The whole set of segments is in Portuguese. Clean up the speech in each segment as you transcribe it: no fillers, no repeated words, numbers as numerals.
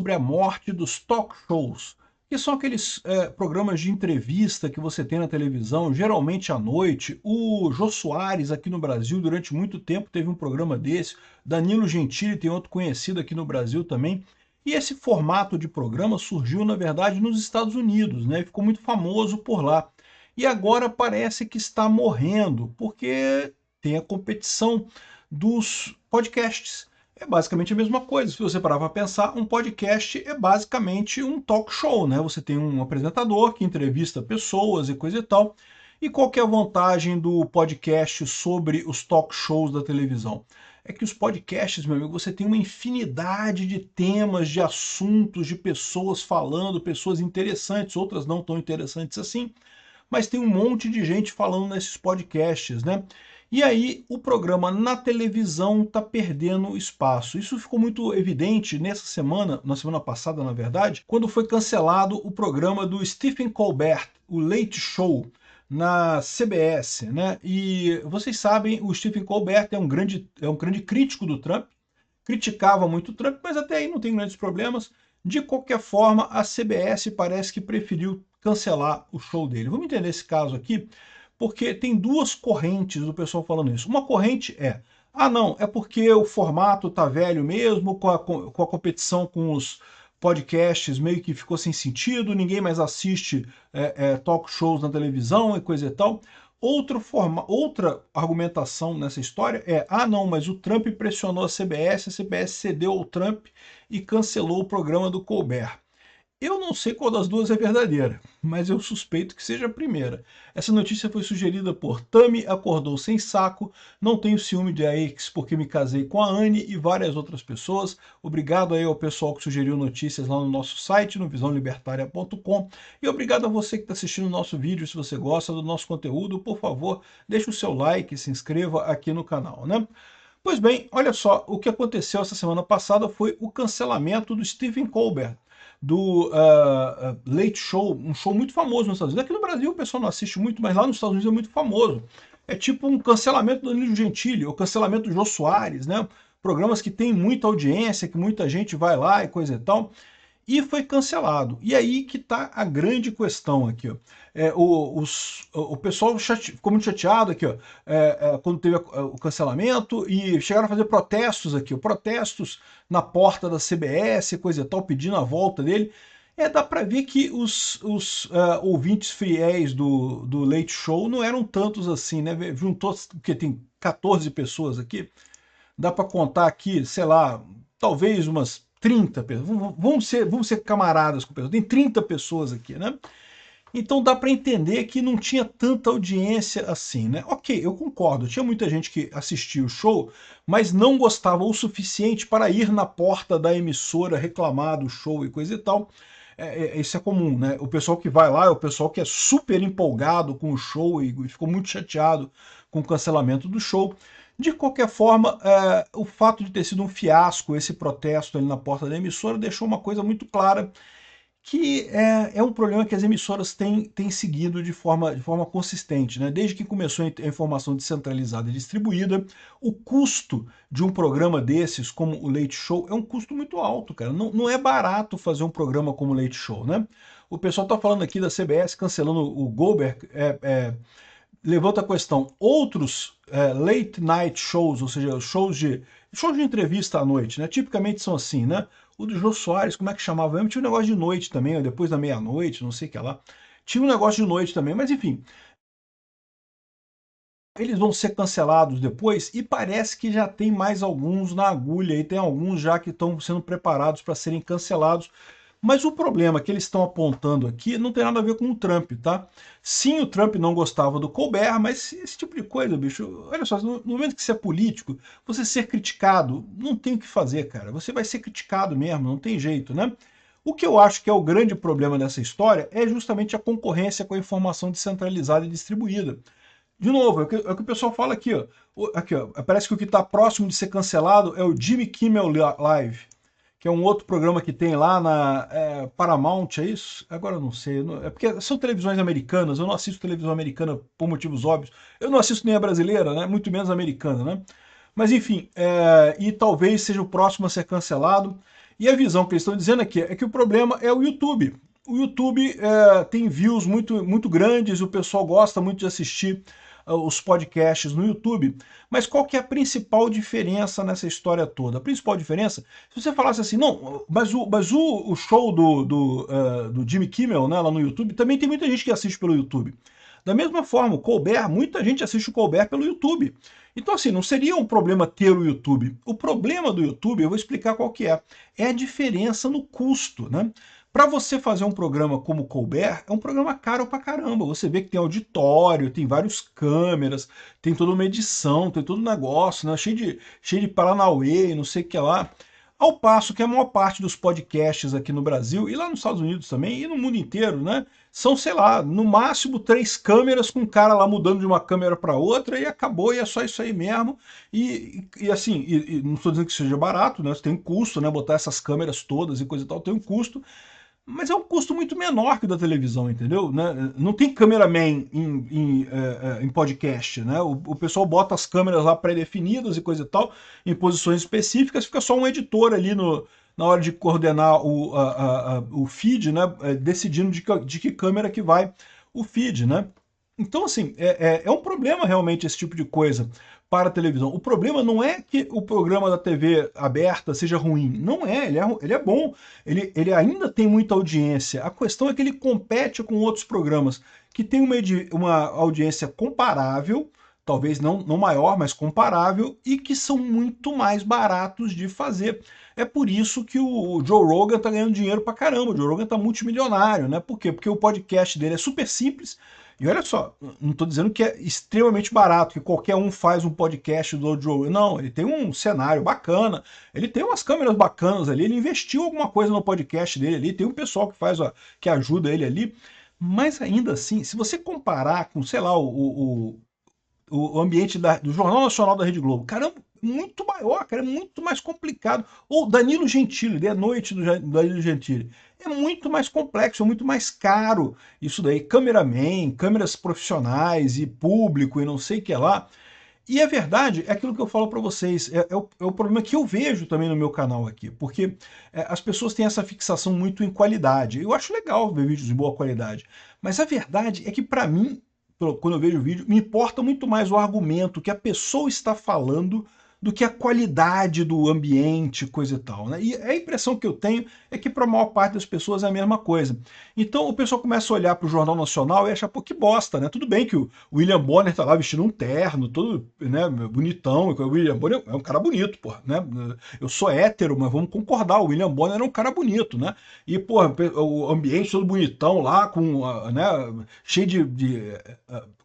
sobre a morte dos talk shows, que são aqueles programas de entrevista que você tem na televisão, geralmente à noite. O Jô Soares, aqui no Brasil, durante muito tempo teve um programa desse. Danilo Gentili tem outro conhecido aqui no Brasil também. E esse formato de programa surgiu, na verdade, nos Estados Unidos, né? Ficou muito famoso por lá. E agora parece que está morrendo, porque tem a competição dos podcasts. É basicamente a mesma coisa. Se você parar para pensar, um podcast é basicamente um talk show, né? Você tem um apresentador que entrevista pessoas e coisa e tal. E qual que é a vantagem do podcast sobre os talk shows da televisão? É que os podcasts, meu amigo, você tem uma infinidade de temas, de assuntos, de pessoas falando, pessoas interessantes, outras não tão interessantes assim, mas tem um monte de gente falando nesses podcasts, né? E aí o programa na televisão está perdendo espaço. Isso ficou muito evidente nessa semana, na semana passada, na verdade, quando foi cancelado o programa do Stephen Colbert, o Late Show, na CBS, né? E vocês sabem, o Stephen Colbert é um grande crítico do Trump, criticava muito o Trump, mas até aí não tem grandes problemas. De qualquer forma, a CBS parece que preferiu cancelar o show dele. Vamos entender esse caso aqui, porque tem duas correntes do pessoal falando isso. Uma corrente é, ah não, é porque o formato tá velho mesmo, com a competição com os podcasts meio que ficou sem sentido, ninguém mais assiste talk shows na televisão e coisa e tal. Outra argumentação nessa história é, ah não, mas o Trump pressionou a CBS cedeu ao Trump e cancelou o programa do Colbert. Eu não sei qual das duas é verdadeira, mas eu suspeito que seja a primeira. Essa notícia foi sugerida por Tami Acordou Sem Saco, Não Tenho Ciúme de ex porque me casei com a Anne e várias outras pessoas. Obrigado aí ao pessoal que sugeriu notícias lá no nosso site, no visãolibertaria.com. E obrigado a você que está assistindo o nosso vídeo. Se você gosta do nosso conteúdo, por favor, deixe o seu like e se inscreva aqui no canal, né? Pois bem, olha só, o que aconteceu essa semana passada foi o cancelamento do Stephen Colbert, do Late Show, um show muito famoso nos Estados Unidos. Aqui no Brasil o pessoal não assiste muito, mas lá nos Estados Unidos é muito famoso. É tipo um cancelamento do Danilo Gentili, ou cancelamento do Jô Soares, né? Programas que têm muita audiência, que muita gente vai lá e coisa e tal, e foi cancelado. E aí que está a grande questão aqui. Ó. O pessoal ficou muito chateado aqui, ó, quando teve o cancelamento, e chegaram a fazer protestos aqui, ó, protestos na porta da CBS, coisa e tal, pedindo a volta dele. Dá para ver que os ouvintes fiéis do Late Show não eram tantos assim, né? Juntou, porque tem 14 pessoas aqui, dá para contar aqui, sei lá, talvez umas 30 pessoas. Vamos ser camaradas com pessoas. Tem 30 pessoas aqui, né? Então dá para entender que não tinha tanta audiência assim, né? Ok, eu concordo, tinha muita gente que assistia o show, mas não gostava o suficiente para ir na porta da emissora reclamar do show e coisa e tal. Isso é comum, né? O pessoal que vai lá é o pessoal que é super empolgado com o show e ficou muito chateado com o cancelamento do show. De qualquer forma, o fato de ter sido um fiasco esse protesto ali na porta da emissora deixou uma coisa muito clara, que é um problema que as emissoras têm seguido de forma consistente, né? Desde que começou a informação descentralizada e distribuída, o custo de um programa desses, como o Late Show, é um custo muito alto, cara. Não é barato fazer um programa como o Late Show, né? O pessoal está falando aqui da CBS cancelando o Goldberg, levanta a questão, outros late night shows, ou seja, shows de entrevista à noite, né? Tipicamente são assim, né? O do Jô Soares, como é que chamava mesmo? Tinha um negócio de noite também, depois da meia-noite, não sei o que lá. Tinha um negócio de noite também, mas enfim. Eles vão ser cancelados depois e parece que já tem mais alguns na agulha e tem alguns já que estão sendo preparados para serem cancelados. Mas o problema que eles estão apontando aqui não tem nada a ver com o Trump, tá? Sim, o Trump não gostava do Colbert, mas esse tipo de coisa, bicho, olha só, no momento que você é político, você ser criticado, não tem o que fazer, cara. Você vai ser criticado mesmo, não tem jeito, né? O que eu acho que é o grande problema dessa história é justamente a concorrência com a informação descentralizada e distribuída. De novo, é o que o pessoal fala aqui, ó. Aqui, ó. Parece que o que está próximo de ser cancelado é o Jimmy Kimmel Live, que é um outro programa que tem lá na Paramount, é isso? Agora eu não sei. É porque são televisões americanas, eu não assisto televisão americana por motivos óbvios. Eu não assisto nem a brasileira, né? Muito menos a americana, né? Mas enfim, e talvez seja o próximo a ser cancelado. E a visão que eles estão dizendo aqui é que o problema é o YouTube. O YouTube tem views muito grandes, o pessoal gosta muito de assistir os podcasts no YouTube, mas qual que é a principal diferença nessa história toda? A principal diferença, se você falasse assim, não, mas o show do Jimmy Kimmel, né, lá no YouTube, também tem muita gente que assiste pelo YouTube. Da mesma forma, o Colbert, muita gente assiste o Colbert pelo YouTube. Então, assim, não seria um problema ter o YouTube. O problema do YouTube, eu vou explicar qual que é a diferença no custo, né? Para você fazer um programa como o Colbert, é um programa caro pra caramba. Você vê que tem auditório, tem várias câmeras, tem toda uma edição, tem todo um negócio, né? Cheio de paranauê, não sei o que lá. Ao passo que a maior parte dos podcasts aqui no Brasil, e lá nos Estados Unidos também, e no mundo inteiro, né? São, sei lá, no máximo 3 câmeras com um cara lá mudando de uma câmera para outra e acabou, e é só isso aí mesmo. E não estou dizendo que seja barato, né? Tem um custo, né? Botar essas câmeras todas e coisa e tal, tem um custo. Mas é um custo muito menor que o da televisão, entendeu? Né? Não tem cameraman em podcast, né? O pessoal bota as câmeras lá pré-definidas e coisa e tal, em posições específicas, fica só um editor ali na hora de coordenar o feed, né? Decidindo de que câmera que vai o feed, né? Então, assim, é um problema realmente esse tipo de coisa para a televisão. O problema não é que o programa da TV aberta seja ruim. Não é, ele é bom. Ele ainda tem muita audiência. A questão é que ele compete com outros programas que têm uma audiência comparável, talvez não maior, mas comparável, e que são muito mais baratos de fazer. É por isso que o Joe Rogan tá ganhando dinheiro pra caramba. O Joe Rogan tá multimilionário, né? Por quê? Porque o podcast dele é super simples. E olha só, não estou dizendo que é extremamente barato, que qualquer um faz um podcast do Joe Rogan. Não, ele tem um cenário bacana, ele tem umas câmeras bacanas ali, ele investiu alguma coisa no podcast dele ali, tem um pessoal que faz, que ajuda ele ali. Mas ainda assim, se você comparar com, sei lá, o ambiente do Jornal Nacional da Rede Globo, caramba, muito maior, cara, é muito mais complicado. Ou Danilo Gentili, The Noite do Danilo Gentili. É muito mais complexo, é muito mais caro. Isso daí, cameraman, câmeras profissionais e público e não sei o que lá. E a verdade é aquilo que eu falo para vocês, é o problema que eu vejo também no meu canal aqui, porque as pessoas têm essa fixação muito em qualidade. Eu acho legal ver vídeos de boa qualidade, mas a verdade é que para mim, quando eu vejo o vídeo, me importa muito mais o argumento que a pessoa está falando do que a qualidade do ambiente, coisa e tal, né? E a impressão que eu tenho é que para a maior parte das pessoas é a mesma coisa. Então o pessoal começa a olhar para o Jornal Nacional e achar, pô, que bosta, né? Tudo bem que o William Bonner tá lá vestindo um terno, todo, né, bonitão. O William Bonner é um cara bonito, pô, né? Eu sou hétero, mas vamos concordar, o William Bonner é um cara bonito, né? E, pô, o ambiente todo bonitão lá, com, né, cheio de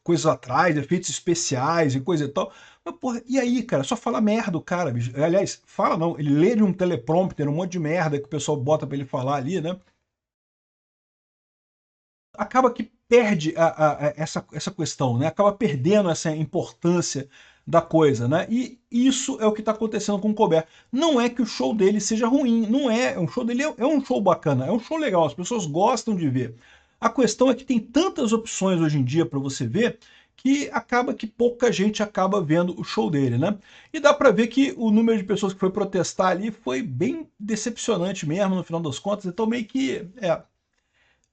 coisas atrás, efeitos especiais e coisa e tal. Mas, porra, e aí, cara? Só fala merda o cara, bicho. Aliás, fala não, ele lê de um teleprompter, um monte de merda que o pessoal bota pra ele falar ali, né? Acaba que perde essa questão, né? Acaba perdendo essa importância da coisa, né? E isso é o que está acontecendo com o Colbert. Não é que o show dele seja ruim, não é. O show dele é um show bacana, é um show legal, as pessoas gostam de ver. A questão é que tem tantas opções hoje em dia para você ver que acaba que pouca gente acaba vendo o show dele, né? E dá para ver que o número de pessoas que foi protestar ali foi bem decepcionante mesmo, no final das contas, então meio que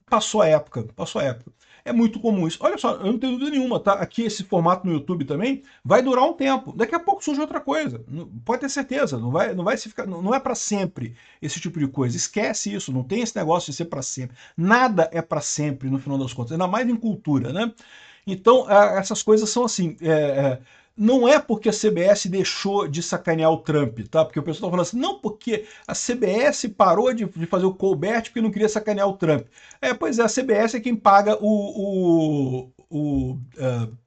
passou a época, passou a época. É muito comum isso. Olha só, eu não tenho dúvida nenhuma, tá? Aqui esse formato no YouTube também vai durar um tempo. Daqui a pouco surge outra coisa. Pode ter certeza, não vai se ficar, não é para sempre esse tipo de coisa. Esquece isso, não tem esse negócio de ser para sempre. Nada é para sempre no final das contas, ainda mais em cultura, né? Então, essas coisas são assim, não é porque a CBS deixou de sacanear o Trump, tá? Porque o pessoal tá falando assim, não, porque a CBS parou de fazer o Colbert porque não queria sacanear o Trump. Pois é, a CBS é quem paga o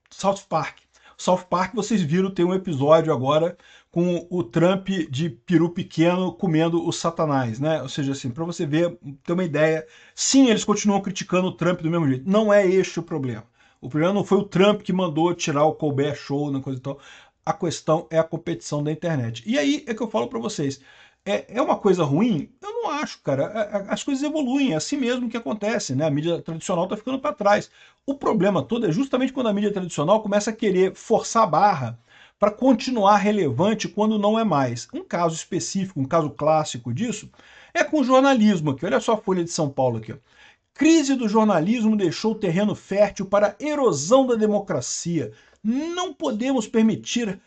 South Park. South Park, vocês viram, tem um episódio agora com o Trump de peru pequeno comendo o Satanás, né? Ou seja, assim, para você ver, ter uma ideia, sim, eles continuam criticando o Trump do mesmo jeito. Não é este o problema. O problema não foi o Trump que mandou tirar o Colbert Show, na coisa e tal. A questão é a competição da internet. E aí é que eu falo para vocês, é uma coisa ruim? Eu não acho, cara. As coisas evoluem, é assim mesmo que acontece, né? A mídia tradicional está ficando para trás. O problema todo é justamente quando a mídia tradicional começa a querer forçar a barra para continuar relevante quando não é mais. Um caso específico, um caso clássico disso, É com o jornalismo aqui, olha só a Folha de São Paulo aqui, ó. Crise do jornalismo deixou terreno fértil para a erosão da democracia. Não podemos permitir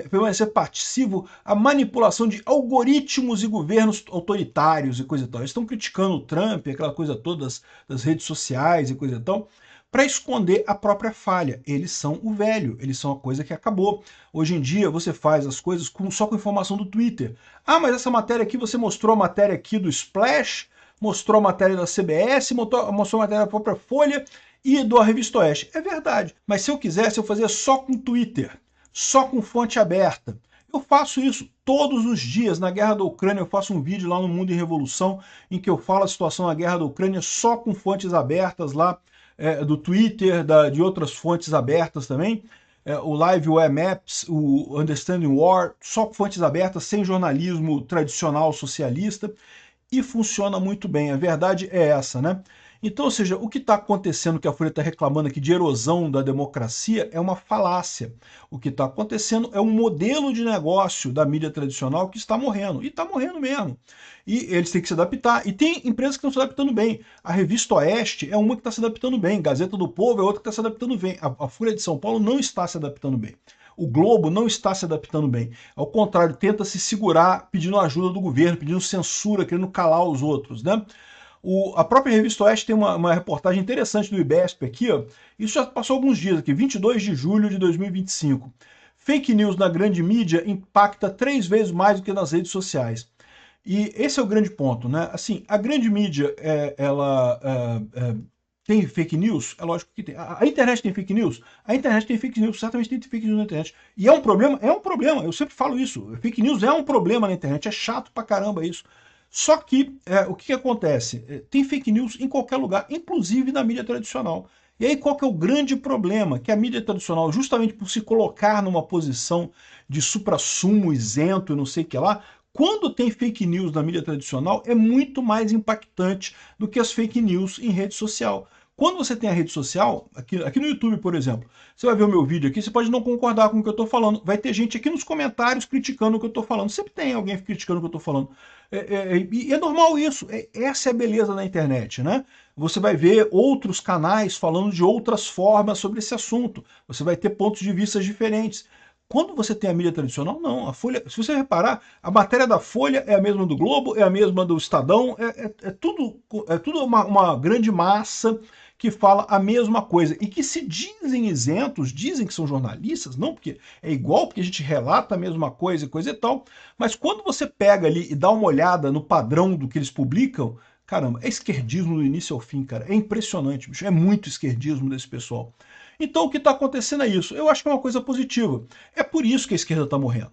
permanecer passivo à manipulação de algoritmos e governos autoritários e coisa e tal. Eles estão criticando o Trump, aquela coisa toda das redes sociais e coisa e tal, para esconder a própria falha. Eles são o velho, eles são a coisa que acabou. Hoje em dia você faz as coisas só com informação do Twitter. Ah, mas essa matéria aqui, você mostrou a matéria aqui do Splash, mostrou a matéria da CBS, mostrou a matéria da própria Folha e da Revista Oeste. É verdade, mas se eu quisesse, eu fazia só com Twitter, só com fonte aberta. Eu faço isso todos os dias. Na guerra da Ucrânia eu faço um vídeo lá no Mundo em Revolução em que eu falo a situação na guerra da Ucrânia só com fontes abertas lá do Twitter, de outras fontes abertas também. O Live Web Maps, o Understanding War, só com fontes abertas, sem jornalismo tradicional socialista. E funciona muito bem, a verdade é essa, né? Então, ou seja, o que está acontecendo, que a Folha está reclamando aqui de erosão da democracia, é uma falácia. O que está acontecendo é um modelo de negócio da mídia tradicional que está morrendo, e está morrendo mesmo. E eles têm que se adaptar, e tem empresas que estão se adaptando bem. A Revista Oeste é uma que está se adaptando bem, Gazeta do Povo é outra que está se adaptando bem. A Folha de São Paulo não está se adaptando bem. O Globo não está se adaptando bem. Ao contrário, tenta se segurar pedindo ajuda do governo, pedindo censura, querendo calar os outros, né? A própria Revista Oeste tem uma reportagem interessante do IBESP aqui, ó. Isso já passou alguns dias aqui, 22 de julho de 2025. Fake news na grande mídia impacta 3 vezes mais do que nas redes sociais. E esse é o grande ponto, né? Assim, a grande mídia, tem fake news? É lógico que tem. A internet tem fake news? A internet tem fake news, certamente tem fake news na internet. E é um problema? É um problema, eu sempre falo isso. Fake news é um problema na internet, é chato pra caramba isso. Só que, o que acontece? Tem fake news em qualquer lugar, inclusive na mídia tradicional. E aí qual que é o grande problema? Que a mídia tradicional, justamente por se colocar numa posição de suprassumo, isento e não sei o que lá, quando tem fake news na mídia tradicional, é muito mais impactante do que as fake news em rede social. Quando você tem a rede social, aqui no YouTube, por exemplo, você vai ver o meu vídeo aqui, você pode não concordar com o que eu estou falando. Vai ter gente aqui nos comentários criticando o que eu estou falando. Sempre tem alguém criticando o que eu estou falando. E é normal isso. Essa é a beleza da internet, né? Você vai ver outros canais falando de outras formas sobre esse assunto. Você vai ter pontos de vista diferentes. Quando você tem a mídia tradicional, não. A Folha, se você reparar, a matéria da Folha é a mesma do Globo, é a mesma do Estadão, é tudo uma grande massa que fala a mesma coisa e que se dizem isentos, dizem que são jornalistas, não porque é igual, porque a gente relata a mesma coisa e coisa e tal, mas quando você pega ali e dá uma olhada no padrão do que eles publicam, caramba, é esquerdismo do início ao fim, cara. É impressionante, bicho. É muito esquerdismo desse pessoal. Então o que está acontecendo é isso. Eu acho que é uma coisa positiva. É por isso que a esquerda está morrendo.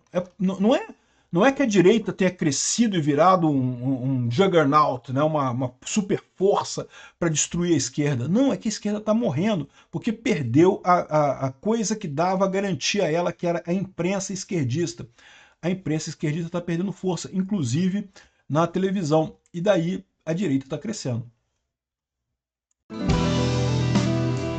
Não é que a direita tenha crescido e virado um juggernaut, né? uma super força para destruir a esquerda. Não, é que a esquerda está morrendo, porque perdeu a coisa que dava garantia a ela, que era a imprensa esquerdista. A imprensa esquerdista está perdendo força, inclusive na televisão. E daí a direita está crescendo.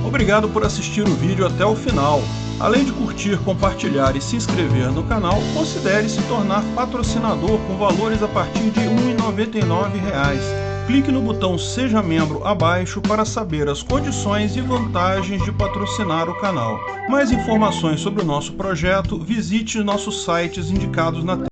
Obrigado por assistir o vídeo até o final. Além de curtir, compartilhar e se inscrever no canal, considere se tornar patrocinador com valores a partir de R$ 1,99. Clique no botão Seja Membro abaixo para saber as condições e vantagens de patrocinar o canal. Mais informações sobre o nosso projeto, visite nossos sites indicados na tela.